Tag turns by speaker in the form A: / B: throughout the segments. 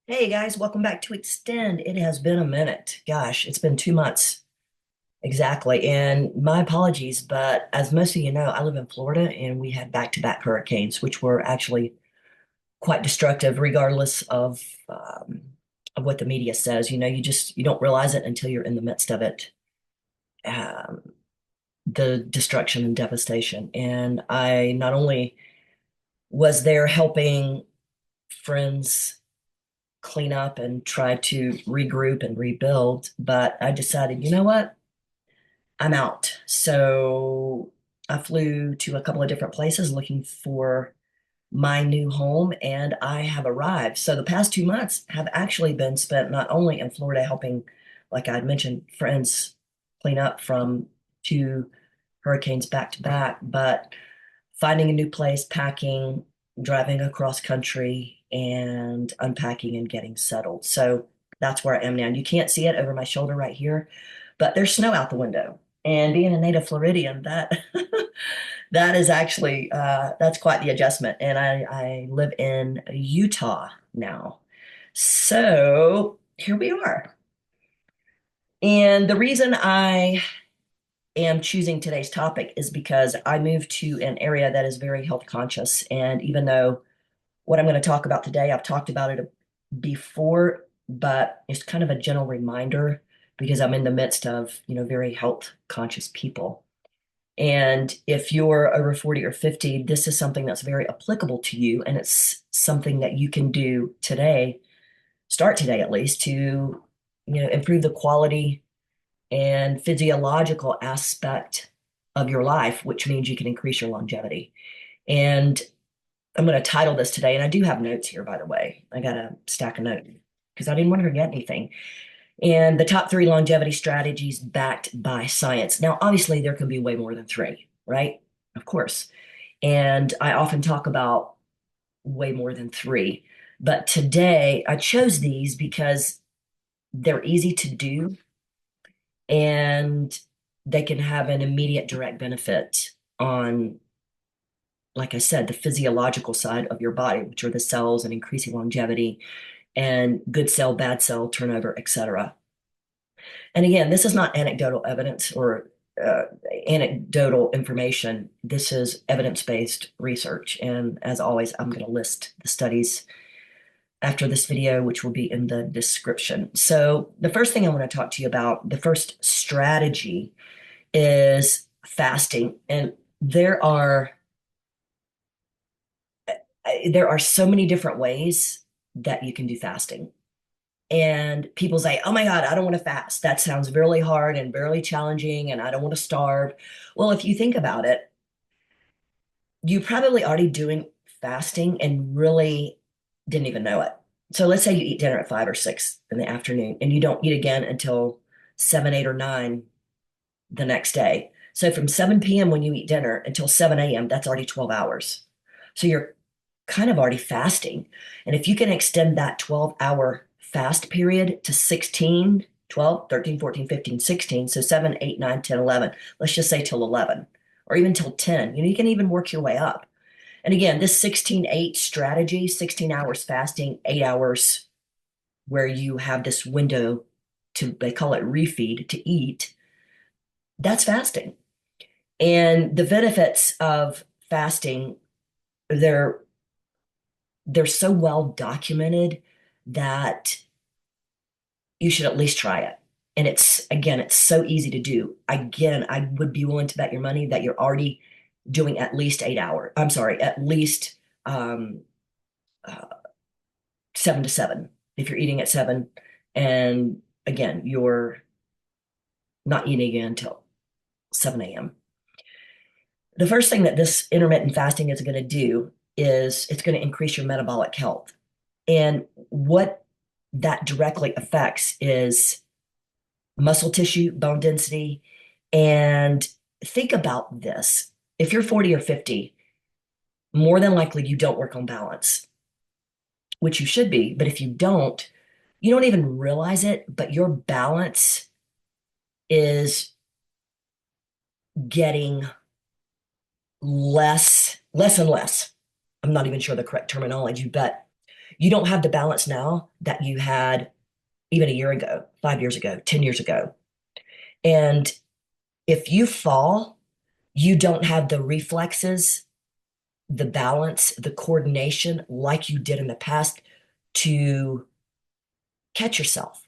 A: Hey guys, welcome back to Extend. It has been a minute. Gosh, it's been 2 months exactly. And my apologies, but as most of you know, I live in Florida and we had back-to-back hurricanes, which were actually quite destructive, regardless of what the media says. You don't realize it until you're in the midst of it. Um, the destruction and devastation. And I not only was there helping friends clean up and try to regroup and rebuild. But I decided, you know what? I'm out. So I flew to a couple of different places looking for my new home, and I have arrived. So the past 2 months have actually been spent not only in Florida helping, like I'd mentioned, friends clean up from two hurricanes back to back, but finding a new place, packing, driving across country, and unpacking and getting settled. So that's where I am now. You can't see it over my shoulder right here, but there's snow out the window. And being a native Floridian, that that is actually that's quite the adjustment. And I live in Utah now. So here we are. And the reason I am choosing today's topic is because I moved to an area that is very health conscious. And even though what I'm going to talk about today, I've talked about it before, but it's kind of a gentle reminder because I'm in the midst of, very health conscious people. And if you're over 40 or 50, this is something that's very applicable to you. And it's something that you can do today, start today at least, to, improve the quality and physiological aspect of your life, which means you can increase your longevity. And I'm going to title this today, and I do have notes here, by the way. I got a stack of notes because I didn't want to forget anything. And the top three longevity strategies backed by science. Now, obviously, there can be way more than three, right? Of course. And I often talk about way more than three. But today, I chose these because they're easy to do and they can have an immediate direct benefit on, like I said, the physiological side of your body, which are the cells and increasing longevity and good cell, bad cell turnover, etc. And again, this is not anecdotal evidence or anecdotal information. This is evidence-based research. And as always, I'm going to list the studies after this video, which will be in the description. So the first thing I want to talk to you about, the first strategy is fasting. And there are so many different ways that you can do fasting. And people say, oh my God, I don't want to fast. That sounds really hard and really challenging, and I don't want to starve. Well, if you think about it, you probably already doing fasting and really didn't even know it. So let's say you eat dinner at 5 or 6 in the afternoon and you don't eat again until 7, 8, or 9 the next day. So from 7 p.m. when you eat dinner until 7 a.m., that's already 12 hours. So you're kind of already fasting. And if you can extend that 12-hour fast period to 16, 12, 13, 14, 15, 16, so 7, 8, 9, 10, 11, let's just say till 11 or even till 10, you can even work your way up. And again, this 16-8 strategy, 16 hours fasting, 8 hours where you have this window to, they call it refeed, to eat, that's fasting. And the benefits of fasting, they're they're so well documented that you should at least try it. And it's so easy to do. Again, I would be willing to bet your money that you're already doing at least 8 hours. I'm sorry, at least um, uh, 7 to 7. If you're eating at 7, and again, you're not eating again until 7 a.m. The first thing that this intermittent fasting is going to do is it's going to increase your metabolic health. And what that directly affects is muscle tissue, bone density. And think about this. If you're 40 or 50, more than likely you don't work on balance, which you should be. But if you don't even realize it, but your balance is getting less and less. I'm not even sure the correct terminology, but You don't have the balance now that you had even a year ago, 5 years ago, 10 years ago. And if you fall, you don't have the reflexes, the balance, the coordination like you did in the past to catch yourself.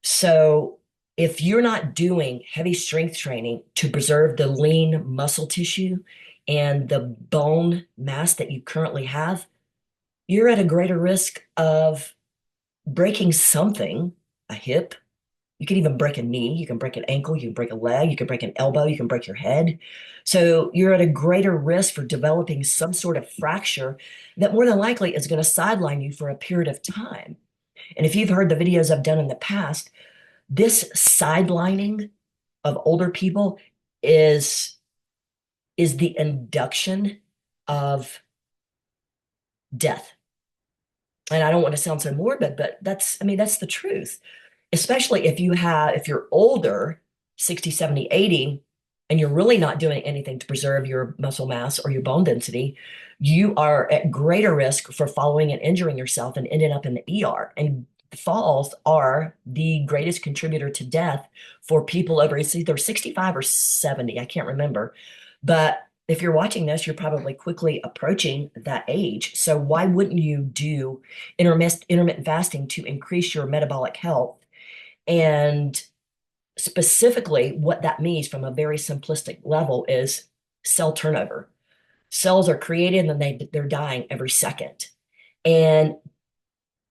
A: So if you're not doing heavy strength training to preserve the lean muscle tissue and the bone mass that you currently have, you're at a greater risk of breaking something, a hip. You can even break a knee, you can break an ankle, you can break a leg, you can break an elbow, you can break your head. So you're at a greater risk for developing some sort of fracture that more than likely is going to sideline you for a period of time. And if you've heard the videos I've done in the past, this sidelining of older people is is the induction of death. And I don't want to sound so morbid, but I mean, that's the truth. Especially if you're older, 60, 70, 80, and you're really not doing anything to preserve your muscle mass or your bone density, you are at greater risk for falling and injuring yourself and ending up in the ER. And falls are the greatest contributor to death for people over, it's either 65 or 70, I can't remember. But if you're watching this, you're probably quickly approaching that age. So why wouldn't you do intermittent fasting to increase your metabolic health? And specifically, what that means from a very simplistic level is cell turnover. Cells are created and they're dying every second. And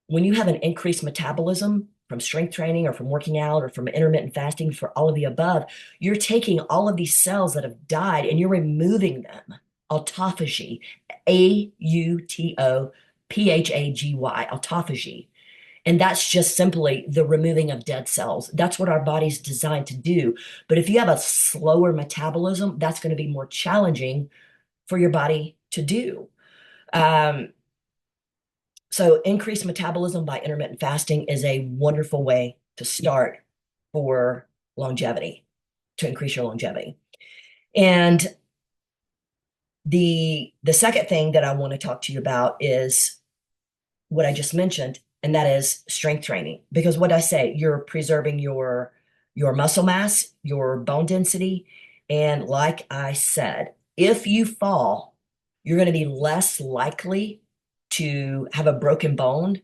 A: when you have an increased metabolism from strength training or from working out or from intermittent fasting, for all of the above, you're taking all of these cells that have died and you're removing them. Autophagy, Autophagy, autophagy. And that's just simply the removing of dead cells. That's what our body's designed to do. But if you have a slower metabolism, that's going to be more challenging for your body to do. Um, so increased metabolism by intermittent fasting is a wonderful way to start for longevity, to increase your longevity. And the second thing that I want to talk to you about is what I just mentioned, and that is strength training. Because what I say, you're preserving your muscle mass, your bone density, and like I said, if you fall, you're going to be less likely to have a broken bone.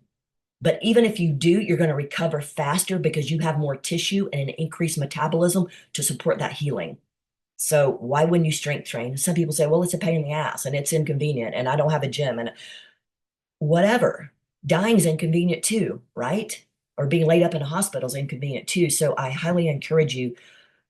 A: But even if you do, you're going to recover faster because you have more tissue and an increased metabolism to support that healing. So why wouldn't you strength train? Some people say, well, it's a pain in the ass and it's inconvenient and I don't have a gym and whatever. Dying is inconvenient too, right? Or being laid up in a hospital is inconvenient too. So I highly encourage you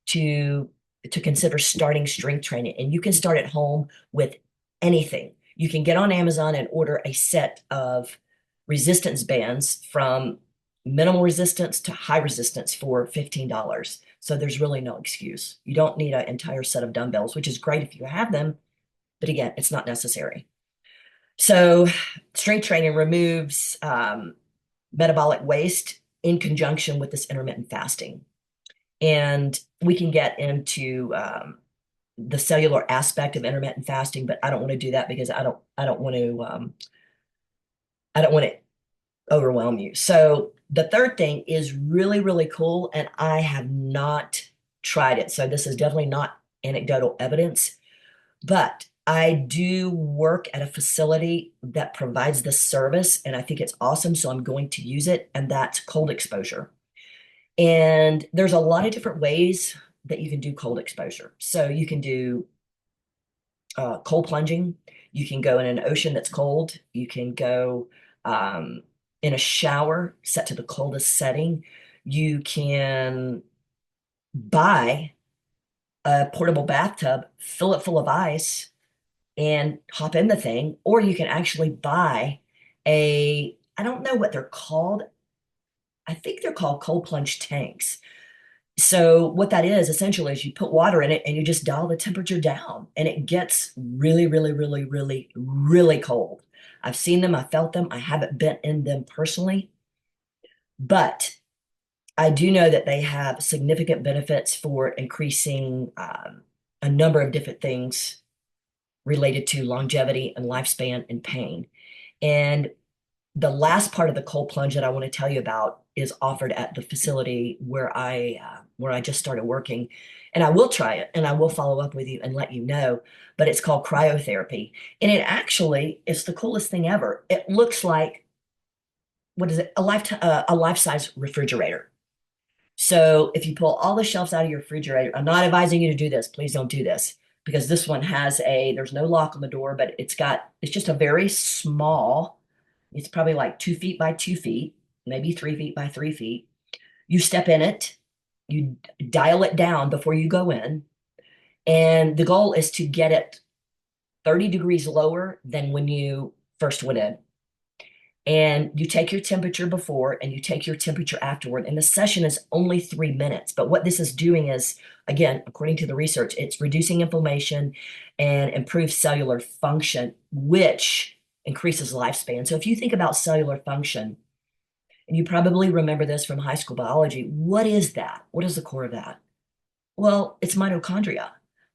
A: to to consider starting strength training. And you can start at home with anything. You can get on Amazon and order a set of resistance bands from minimal resistance to high resistance for $15. So there's really no excuse. You don't need an entire set of dumbbells, which is great if you have them, but again, it's not necessary. So strength training removes metabolic waste in conjunction with this intermittent fasting. And we can get into the cellular aspect of intermittent fasting, but I don't want to do that because I don't want to overwhelm you. So the third thing is really, really cool, and I have not tried it. So this is definitely not anecdotal evidence, but I do work at a facility that provides this service, and I think it's awesome. So I'm going to use it, and that's cold exposure. And there's a lot of different ways that you can do cold exposure. So you can do cold plunging. You can go in an ocean that's cold. You can go in a shower set to the coldest setting. You can buy a portable bathtub, fill it full of ice, and hop in the thing. Or you can actually buy I don't know what they're called. I think they're called cold plunge tanks. So what that is essentially is you put water in it and you just dial the temperature down and it gets really, really, really, really, really cold. I've seen them, I felt them, I haven't been in them personally, but I do know that they have significant benefits for increasing a number of different things related to longevity and lifespan and pain. And The last part of the cold plunge that I want to tell you about is offered at the facility where I just started working, and I will try it and I will follow up with you and let you know. But it's called cryotherapy, and it actually is the coolest thing ever. It looks like what is it? A life-size refrigerator. So if you pull all the shelves out of your refrigerator, I'm not advising you to do this. Please don't do this because this one has there's no lock on the door, but it's just a very small, it's probably like 2 feet by 2 feet, maybe 3 feet by 3 feet. You step in it, you dial it down before you go in. And the goal is to get it 30 degrees lower than when you first went in. And you take your temperature before and you take your temperature afterward. And the session is only 3 minutes. But what this is doing is, again, according to the research, it's reducing inflammation and improves cellular function, which increases lifespan. So if you think about cellular function, and you probably remember this from high school biology, what is that? What is the core of that? Well, it's mitochondria.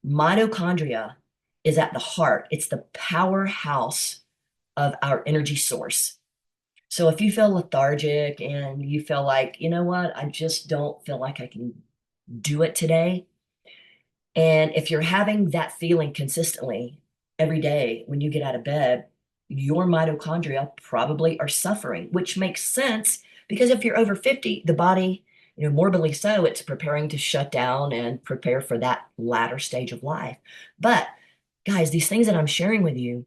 A: Mitochondria is at the heart, it's the powerhouse of our energy source. So if you feel lethargic and you feel like, you know what, I just don't feel like I can do it today. And if you're having that feeling consistently every day when you get out of bed, your mitochondria probably are suffering, which makes sense because if you're over 50, the body, morbidly so, it's preparing to shut down and prepare for that latter stage of life. But guys, these things that I'm sharing with you,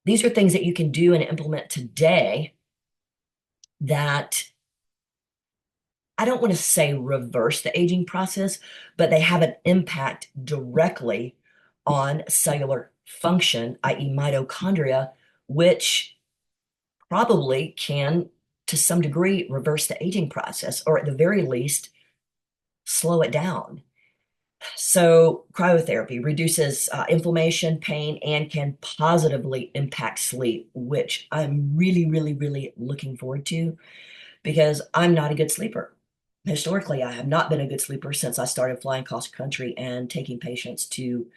A: these are things that you can do and implement today that I don't want to say reverse the aging process, but they have an impact directly on cellular function, i.e., mitochondria, which probably can, to some degree, reverse the aging process, or at the very least, slow it down. So, cryotherapy reduces inflammation, pain, and can positively impact sleep, which I'm really, really, really looking forward to because I'm not a good sleeper. Historically, I have not been a good sleeper since I started flying cross country and taking patients to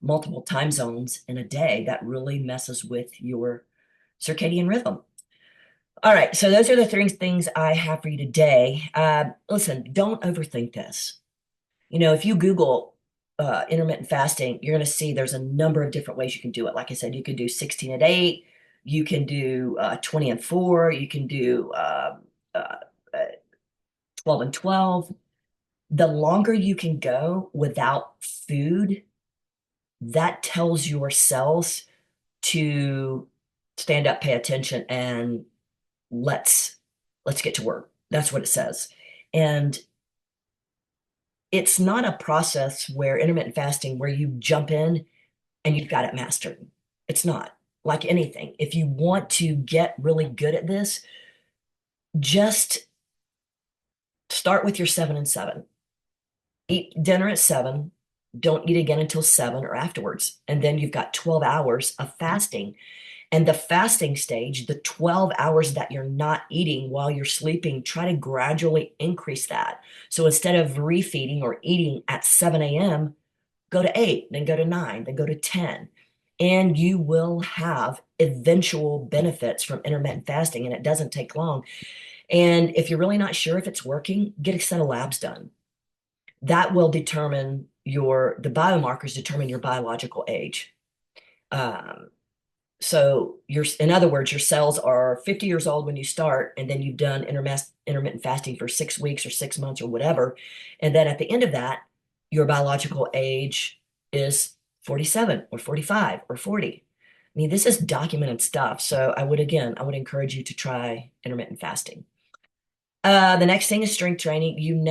A: multiple time zones in a day. That really messes with your circadian rhythm. All right, so those are the three things I have for you today. Listen, don't overthink this. If you Google intermittent fasting, you're going to see there's a number of different ways you can do it. Like I said, you can do 16 and 8, you can do 20 and 4, you can do uh, uh, 12 and 12. The longer you can go without food, that tells your cells to stand up, pay attention, and let's let's get to work. That's what it says. And it's not a process where intermittent fasting where you jump in and you've got it mastered. It's not like anything. If you want to get really good at this, just start with your 7 and 7. Eat dinner at 7. Don't eat again until 7 or afterwards. And then you've got 12 hours of fasting. And the fasting stage, the 12 hours that you're not eating while you're sleeping, try to gradually increase that. So instead of refeeding or eating at 7 a.m., go to 8, then go to 9, then go to 10. And you will have eventual benefits from intermittent fasting, and it doesn't take long. And if you're really not sure if it's working, get a set of labs done. That will determine the biomarkers determine your biological age. Um, so in other words, your cells are 50 years old when you start, and then you've done intermittent fasting for 6 weeks or 6 months or whatever. And then at the end of that, your biological age is 47 or 45 or 40. I mean, this is documented stuff. So I would encourage you to try intermittent fasting. The next thing is strength training.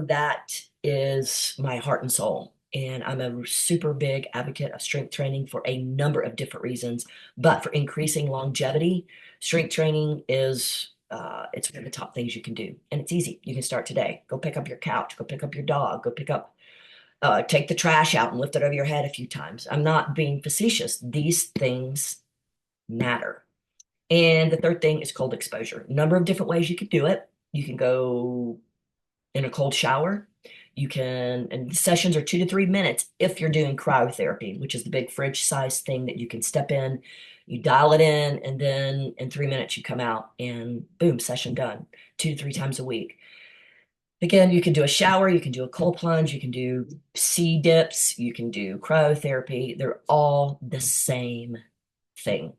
A: That is my heart and soul. And I'm a super big advocate of strength training for a number of different reasons. But for increasing longevity, strength training it's one of the top things you can do. And it's easy. You can start today. Go pick up your couch, go pick up your dog, take the trash out and lift it over your head a few times. I'm not being facetious. These things matter. And the third thing is cold exposure. A number of different ways you can do it. You can go in a cold shower. And the sessions are 2 to 3 minutes if you're doing cryotherapy, which is the big fridge size thing that you can step in. You dial it in, and then in 3 minutes you come out and boom, session done, 2 to 3 times a week. Again, you can do a shower, you can do a cold plunge, you can do sea dips, you can do cryotherapy. They're all the same thing.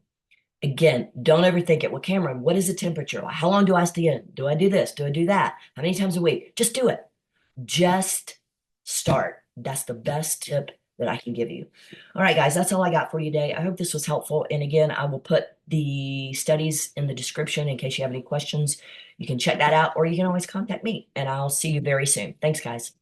A: Again, don't overthink it. Well, Cameron, what is the temperature? How long do I stay in? Do I do this? Do I do that? How many times a week? Just do it. Just start. That's the best tip that I can give you. All right, guys, that's all I got for you today. I hope this was helpful. And again, I will put the studies in the description in case you have any questions. You can check that out, or you can always contact me, and I'll see you very soon. Thanks, guys.